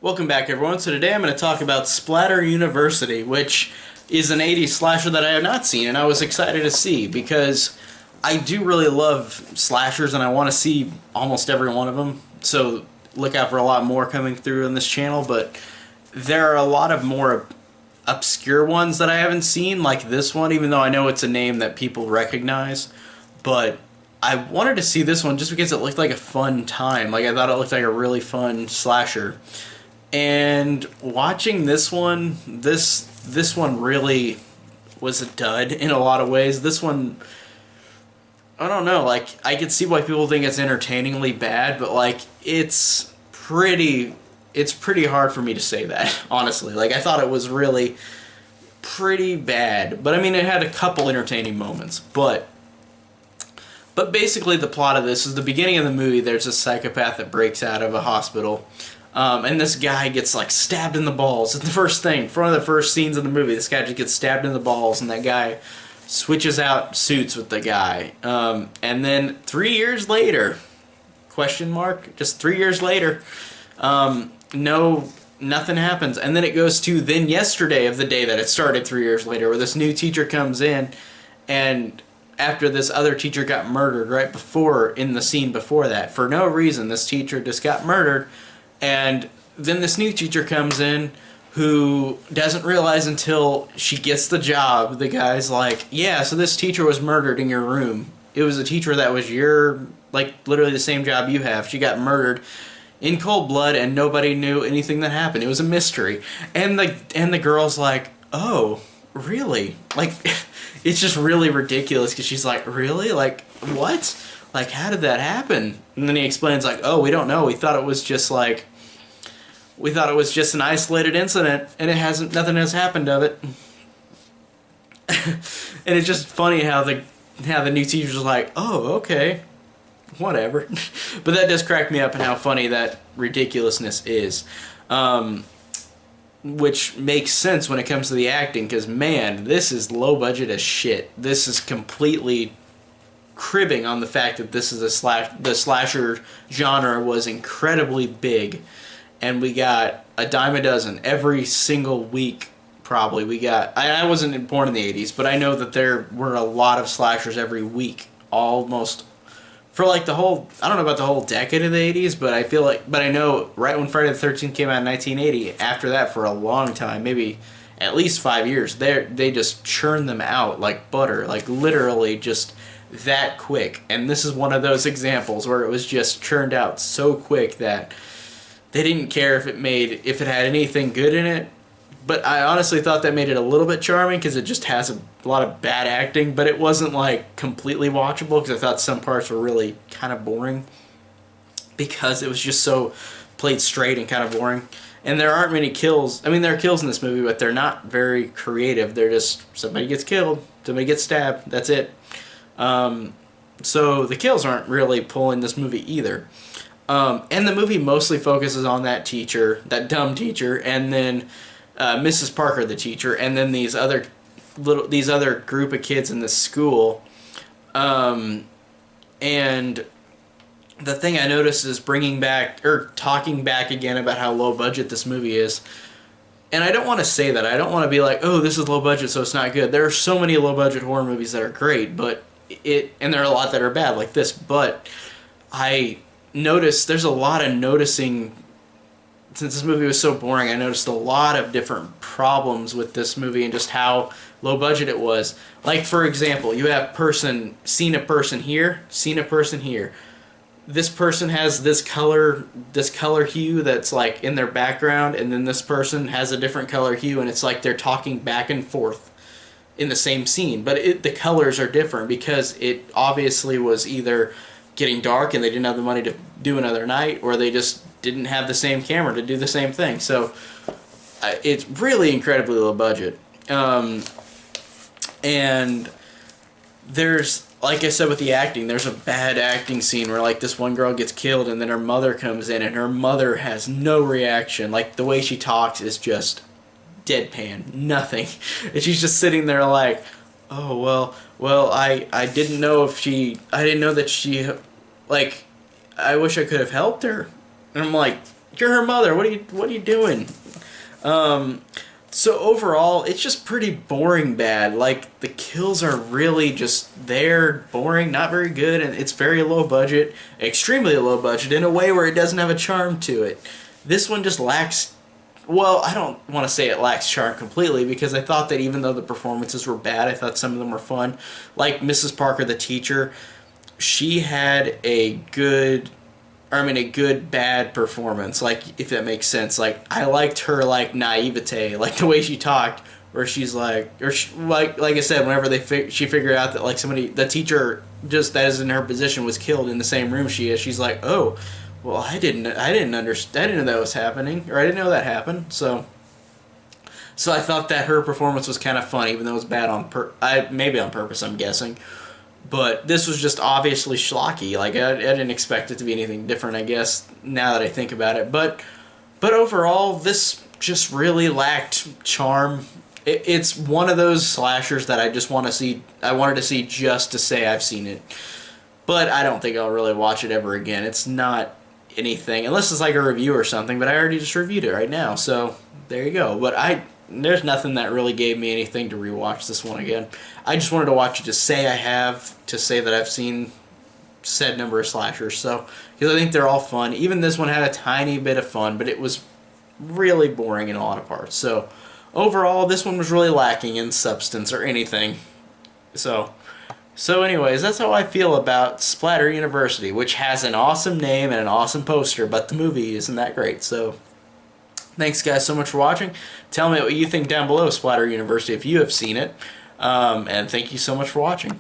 Welcome back, everyone. So today I'm going to talk about Splatter University, which is an 80s slasher that I have not seen, and I was excited to see because I do really love slashers, and I want to see almost every one of them. So look out for a lot more coming through on this channel, but there are a lot of more obscure ones that I haven't seen, like this one, even though I know it's a name that people recognize. But I wanted to see this one just because it looked like a fun time. Like, I thought it looked like a really fun slasher. And watching this one, this one really was a dud in a lot of ways. This one, I don't know, like, I could see why people think it's entertainingly bad, but like it's pretty hard for me to say that, honestly. Like, I thought it was really pretty bad. But I mean, it had a couple entertaining moments, but basically the plot of this is the beginning of the movie. There's a psychopath that breaks out of a hospital. And this guy gets, like, stabbed in the balls. It's the first thing. One of the first scenes in the movie. This guy just gets stabbed in the balls, and that guy switches out suits with the guy. And then 3 years later, question mark, just 3 years later, nothing happens. And then it goes to then yesterday of the day that it started 3 years later, where this new teacher comes in, and after this other teacher got murdered right before, in the scene before that, for no reason, this teacher just got murdered. And then this new teacher comes in who doesn't realize until she gets the job. The guy's like, yeah, so this teacher was murdered in your room. It was a teacher that was like, literally the same job you have. She got murdered in cold blood, and nobody knew anything that happened. It was a mystery. And the girl's like, oh, really? Like, it's just really ridiculous, because she's like, really? Like, what? Like, how did that happen? And then he explains, like, oh, we don't know. We thought it was just an isolated incident, and nothing has happened of it. And it's just funny how the new teacher's like, oh, okay, whatever. But that does crack me up, and how funny that ridiculousness is. Which makes sense when it comes to the acting, because, man, this is low budget as shit. This is completely cribbing on the fact that this is the slasher genre was incredibly big, and we got a dime a dozen every single week. Probably we got, I wasn't born in the 80s, but I know that there were a lot of slashers every week, almost for like the whole, I don't know about the whole decade of the 80s, but I know right when Friday the 13th came out in 1980, after that for a long time, maybe at least 5 years, they just churned them out like butter, like literally just that quick. And this is one of those examples where it was just churned out so quick that they didn't care if it had anything good in it. But I honestly thought that made it a little bit charming, because it just has a lot of bad acting, but it wasn't like completely watchable, because I thought some parts were really kind of boring, because it was just so played straight and kind of boring. And there aren't many kills. I mean, there are kills in this movie, but they're not very creative. They're just, somebody gets killed, somebody gets stabbed, that's it. So the kills aren't really pulling this movie either. And the movie mostly focuses on that teacher, that dumb teacher, and then Mrs. Parker, the teacher, and then these other group of kids in this school. And the thing I noticed is talking back again about how low budget this movie is. And I don't want to say that. I don't want to be like, oh, this is low budget, so it's not good. There are so many low budget horror movies that are great, and there are a lot that are bad like this. But I noticed there's a lot of noticing. Since this movie was so boring, I noticed a lot of different problems with this movie and just how low budget it was. Like, for example, you have seen a person here, seen a person here. This person has this color hue that's like in their background, and then this person has a different color hue, and it's like they're talking back and forth in the same scene. But the colors are different because it obviously was either getting dark and they didn't have the money to do another night, or they just didn't have the same camera to do the same thing. So it's really incredibly low budget. And there's, like I said with the acting, there's a bad acting scene where, like, this one girl gets killed, and then her mother comes in, and her mother has no reaction. Like, the way she talks is just deadpan, nothing. And she's just sitting there like, oh, well, I didn't know that she, like, I wish I could have helped her. And I'm like, You're her mother. What are you doing? So overall, it's just pretty boring bad. Like, the kills are really just there, boring, not very good, and it's very low budget, extremely low budget, in a way where it doesn't have a charm to it. This one just lacks, well, I don't want to say it lacks charm completely, because I thought that even though the performances were bad, I thought some of them were fun. Like Mrs. Parker, the teacher, she had a good, a good bad performance, like, if that makes sense. Like, I liked her, like, naivete, like the way she talked, where she's like, like I said, whenever she figured out that, like, somebody, the teacher just that is in her position was killed in the same room she is, she's like, oh, well, I didn't understand, I didn't know that was happening, or I didn't know that happened. So I thought that her performance was kind of fun, even though it was bad maybe on purpose, I'm guessing. But this was just obviously schlocky. Like, I didn't expect it to be anything different, I guess, now that I think about it. But overall, this just really lacked charm. It's one of those slashers that I just want to see. I wanted to see just to say I've seen it. But I don't think I'll really watch it ever again. It's not anything, unless it's like a review or something, but I already just reviewed it right now. So, there you go. But there's nothing that really gave me anything to rewatch this one again. I just wanted to watch it to say to say that I've seen said number of slashers. So, because I think they're all fun. Even this one had a tiny bit of fun, but it was really boring in a lot of parts. So, overall, this one was really lacking in substance or anything. So anyways, that's how I feel about Splatter University, which has an awesome name and an awesome poster, but the movie isn't that great. So, thanks guys so much for watching. Tell me what you think down below, Splatter University, if you have seen it. And thank you so much for watching.